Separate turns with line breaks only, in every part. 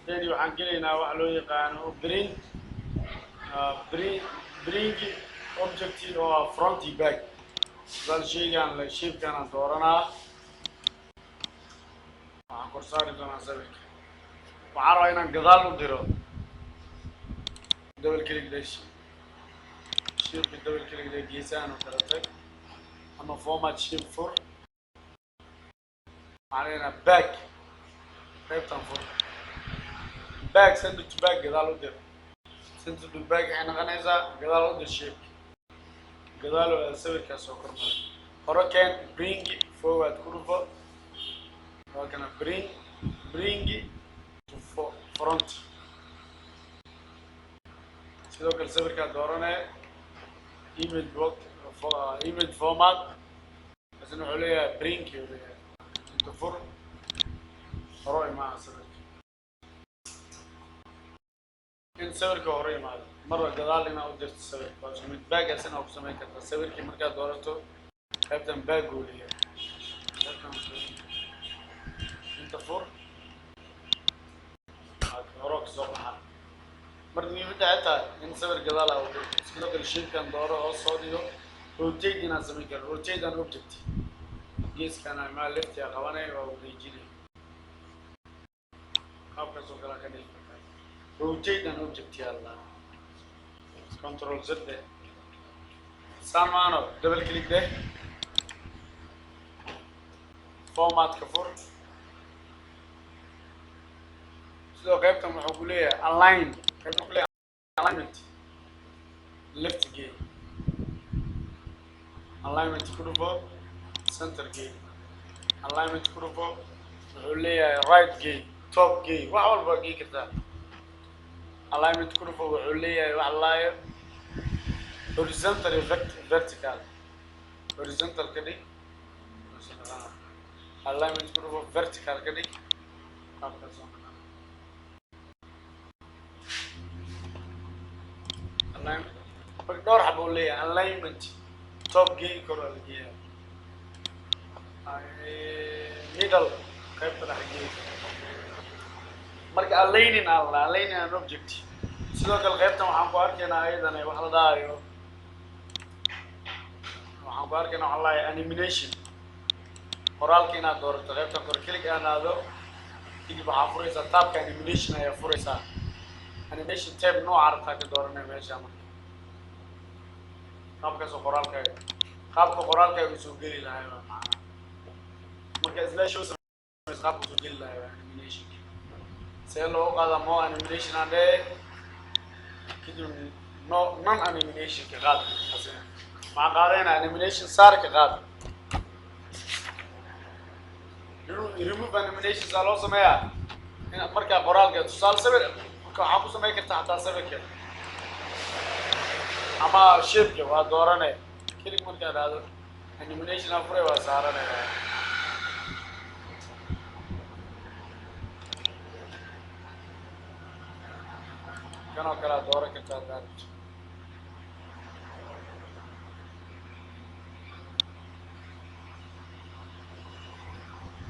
تاني waxaan gelaynaa wax loo yaqaano print bring object oo front iyo back bal shaygan la shape-kan aan dooranaa waxaan kor saari doonaa sawirka waxaan rabaa inaan gadaal u diro double click dash shape double click dash geesahan u kala tag ama format shape for علينا back qaybtan for back send to back gadaal u dir send to back waxay noqonaysaa gadaal u dir shape gadaal oo sawirkaas soo kormay hore keen bring forward ku dhufo waa kana bring to front sidoo kale sawirkaa dooranee image format isna wuxuu leeyahay bring iyo leeyahay fur hore maaha sawirka in sawirka hore imaado marba gadaal inaa u dirto sawirka waa isku mid baagaas inaa ku samayn kartaa sawirkii markaad doorato qaybtan baag uu leeyahay inta fur hore ka soo baxaa marka muhiimadda ay tahay in sawir gadaal aa u dirto sidoo kale shapekan dooro oo soo dhigo rotate inaan samayn karo rotate an object geeskan ama left ya qabanay waa u dhijinay qaabka soo kala ka dhigay rotate an object yalla control z samano double click de format ka fur sidoo qaybtan wuxuu ku leeyahay align qaybtan ku leeyahay alignment left gate alignment ku dhufo center gate alignment ku dhufo wuxuu leeyahay right gate top gate wax walba gate kartaa alignment ku dhufo wuxuu leeyahay wax laayo horizontal iyo vertical horizontal ka dhig alignment ku dhufo vertical ka dhig qaabkaas alignment dhowr xabo uu leeyahay alignment top gate kor la geeyo middle qaybta dhexgeeda marka aligning an object sidoo kale qaybtan waxaan ku arkaynaa ayadana wax la dhaayo waxaan ku arkaynaa waxa la animation qoraalka inaad doorato qaybtan kor click aan aado kadib waxaa furaysaa tabka animation ayaa furaysaa animation tab nooca rabtaa ka dooranaya meesha marka qaabkaasoo qoraalka uu soo geli lahay macnaha marka isla show sameys qaabka soo geli lahay animation see loo qaada mo animation ande kadib non animation ka qaad ma qaadayna animation saar ka qaad remove animation saa loo sameeyaa in marka qoraalka tusaale sawir marka waxaa ku samayn kartaa xataa sawirka ama shape waa dooranay click marka aado animation afure waa saaranay kana kala dooran kartaa daad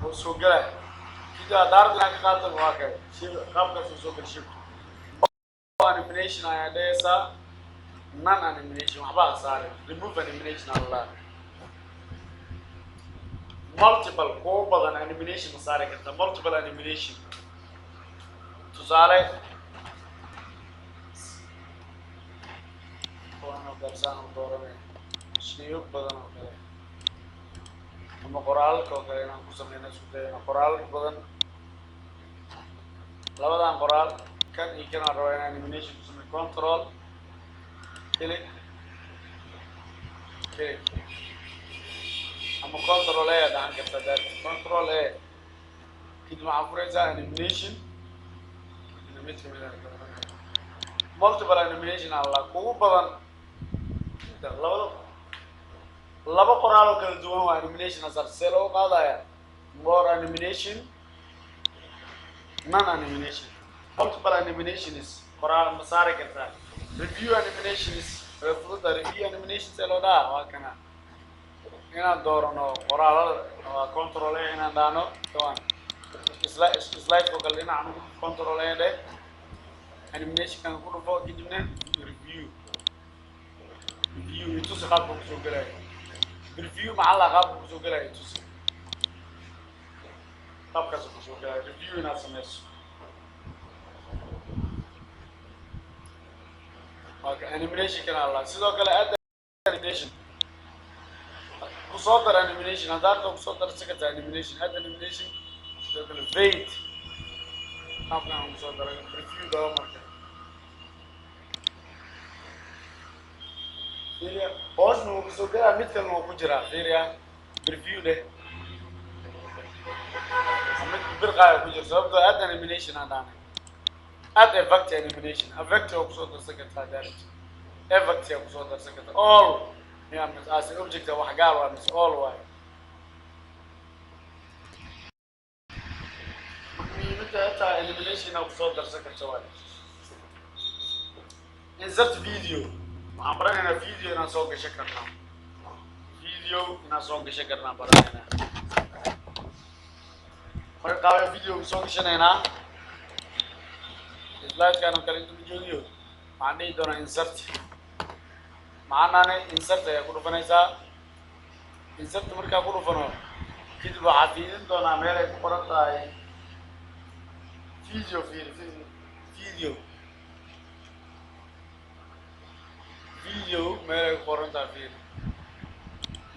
oo soo galay sida daaradna ka qaatan waa kay si qaabka soo gal shape animation ayaa dheesa non animation waxba saaray remove animation alla multiple ko badan animation saaray karta multiple animation tusaale waxaan darsan dooranay shiyo badan oo kale ama qoraalka oo kale inaan ku sameeyno isku dayno qoraal badan labadan qoraal kan iyo kan aan rabaa inaan animation ku sameeyo control click ama control A daan kartaa dad control A kadib waxaan furaysaa animation multiple animation alla kugu badan laba qoraal oo kala duwan waa animation asar see loo qaadaya more animation non animation multiple animation is qoraal ma saari kartaa review animation is fududa review animation see loo dhaa waa kana inaan doorano qoraalada waa control A inaan dhaano kawan slide ko kale dhinaca control ayaa dheh animation kan ku dhufo kadibna review intusi qaabka kusoo gelaya review maxaa la qaabka kusoo gelaya intusi qaabkaas kusoo gelaya review inaad sameyso okay animation kana la sidoo kale add animation kusoo dar animation haddaad kusoo dar second animation add animation sidoo kale fade qaabkan kusoo daray review daba marka fiiriya hoosna wuu kusoo gelaa mid kalena wuu ku jiraa fiiriya review leh mid birqaaya ku jira sababtoo add animation aan dhahnay add effect animation effect oo kusoo darsan kartaa direct effect oo kusoo darsan kartaa all yeah as an object wax gaar ah mis all way muhiimada animation oo kusoo darsan kartaa way insert video waxaan baranaynaa video inaan soo gashan karnaa baranaynaa marka qaabka video soo gashanaynaa slide kan kale inta joogiyo waxaan dhihi doonaa insert macnaane insert ayaa ku dhufanaysaa insert markaa ku dhufano kadib waxaad fiirin doonaa meel ay ku qoran tahay video meel ay ku qoran tahay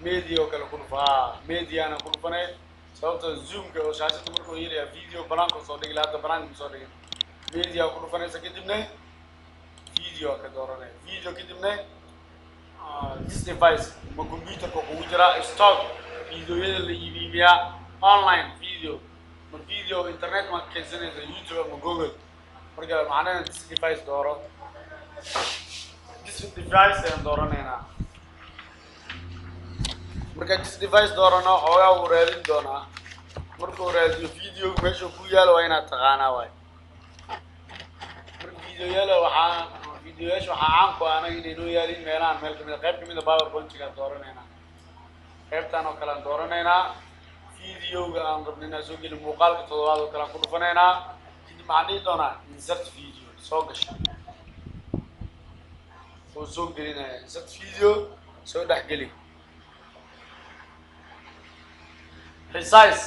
media oo kale ku dhufaa mediana ku dhufanay sababtoo zoomka oo shaashada markuu yiraahdo video banaanka soo dhigi lahayd banaanka soo dhigi media ku dhufanaysa kadibna video ka dooranay video kadibna this device ma computer ko kugu jira stock videoyada la iibiyaa online video internet ma keensanaysa YouTube ama Google marka macnaheedu this device dooro this device aan dooranayna marka this device doorano xoogaa uu raadin doonaa markuu raadiyo video meesha ku yaalo waa inaad taqaanaa waay marka videoyaasha waxaa caan ku anaga inay noo yaalin meelahan meel kamid qayb kamid a powerpoint-ga dooranayna qaybtan oo kale aan dooranaynaa videoga aan rabnayna soo gelin muuqaalka toddobaad oo kale aan ku dhufanaynaa kadib maxaan dhihi doonaa insert video soo gasho oo soo gelinaya insert video soo dhex geli resize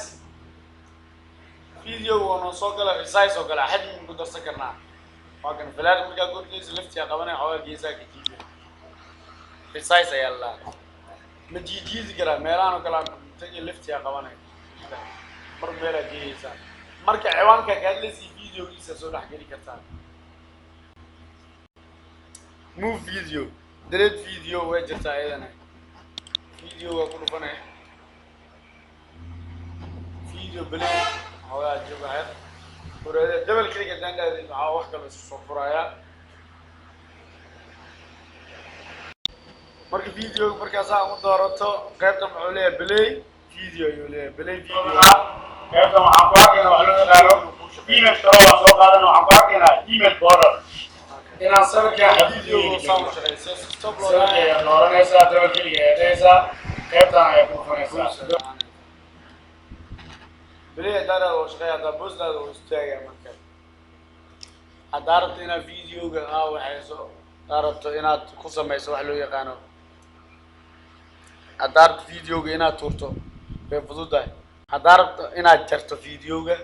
video oo soo gala resize oo kale xad ku darsan karnaa waa kan falaad markaa goortiisa laftiga qabanay xoogaa geesaa ka jiido resize ayaa la ma jiijiidi karaa meelahan oo kale tagi laftiga qabanay mar meelaa geeyeysa marka ciwaanka ka hadlaysi videogiisa soo dhex geli kartaa move video delete video way jirtaa iyadana video waa ku dhufanay video play xoogaa joogahay ورده دبل كليك دان دادي waxa wax kale soo furaya marka video markaas aan u doorato qaybta wuxuu leeyahay play video ayuu leeyahay play video qaybta waxaan ku arkaynaa wax loo yaqaano email soo qaadan waxaan ku arkaynaa email border inaan sawirka video soo shaqeyso stop loo leeyahay dooranaysa debel keliya eedaysa qaybtan ay ku furanaysaa بليه دارا وشقيا دا بوز دا وستاغا marka hadaarto ina videoga waxayso daarto inaad ku sameyso wax loo yaqaano hadaarto videoga inaad turto way fududahay hadaarto inaad jarto videoga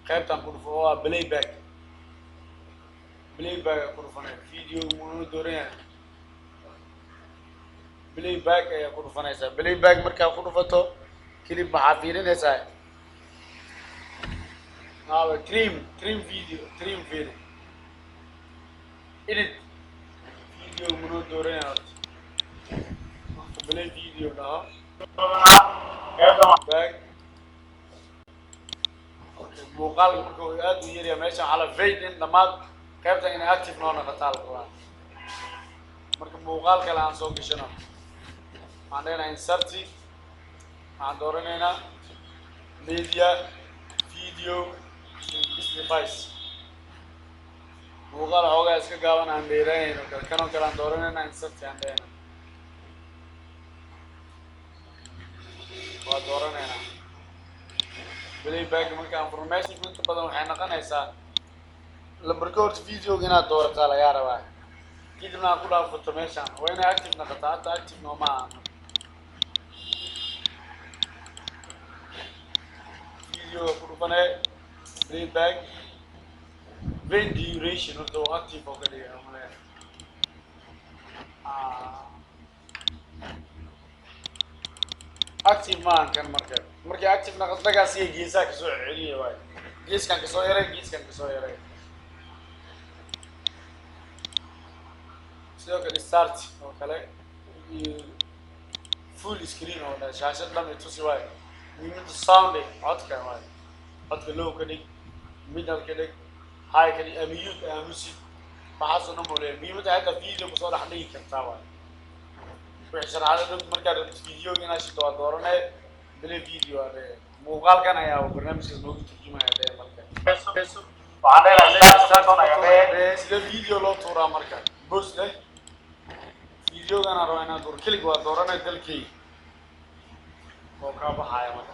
qaybtan ku dhufo waa playback ku dhufanay video muu dooraya playback ayaa ku dhufanaysa playback marka ku dhufato clip waxa fiirinaysaa trim video edit video munu dooraya play video now back okay muuqaal markuu aad u yar yahay meesha ala fade in dhamaad qaybta in active noona qataal qaba marka muuqaal kale aan soo gashano aan leeyahay insert aan dooranayna media video this device muuqaal xoogaa iska gaaban aan dheerayn oo kale aan dooranayna insert aan leeyahay waa dooranayna بلاي باك مركان فرماشي كنت بدل waxay noqonaysaa la record video gina doorta laga rabaa kidna ku dhaafto meeshan waa inay active noqoto hada active no ma video ku dhufanay play back when duration of the active oo kaliya ama active man kan markay active noqoto daga si geesaha ka soo celiyo waay geeskan ka soo yaray geeskan ka soo yaray sidoo kale start oo kale full screen oo dhan shaashad dhan ay tusi waay muhiimada sound codka waay codka low ka dhig middle ka dhig high ka dhig mute music waxaas oo dhan buu leeyahay muhiimada hadda video ku soo dhex dhigi kartaa waay wixii sharaxaad markaad video ina shito waa dooranay bile video are muuqaalkan ayaa barnaamijkaas noogu turjumaya marka waxaan leeyahay start sida video loo tuuraa marka boos leh video gana rawaina door kaliya waa dooranay dalkii oo ka baxaya marka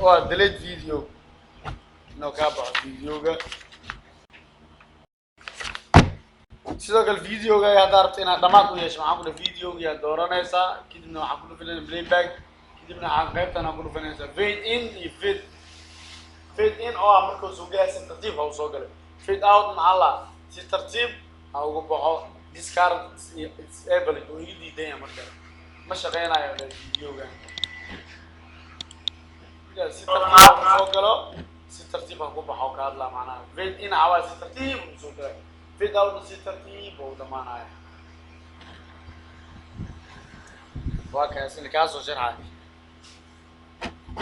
oo delete video no ka baxo videoga sidoo kale videoga ayaa daartay inaad dhamaad u yeesho waxaan ku leeyahay videoga ayaa dooranaysaa kadibna waxaan ku dhufanaysaa playback kadibna waxaan qaybtan ku dhufanaysaa fade in iyo fade in oo markuu soo gaarsan tartiib oo soo galay fade out macalla si tartiib ha ugu baxo discard disable oo ii diiday marka ma shaqeynayo videoga si tartiib soo galo si tartiib ha ku baxo ka hadla macnaha fade in awa si tartiib soo galay في دولة ترتيب وضمانها واقع سنة كاسو شرحة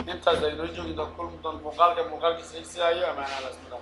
انت زي نجوم كل مقالك سيسي ايوه معنا على اسم الله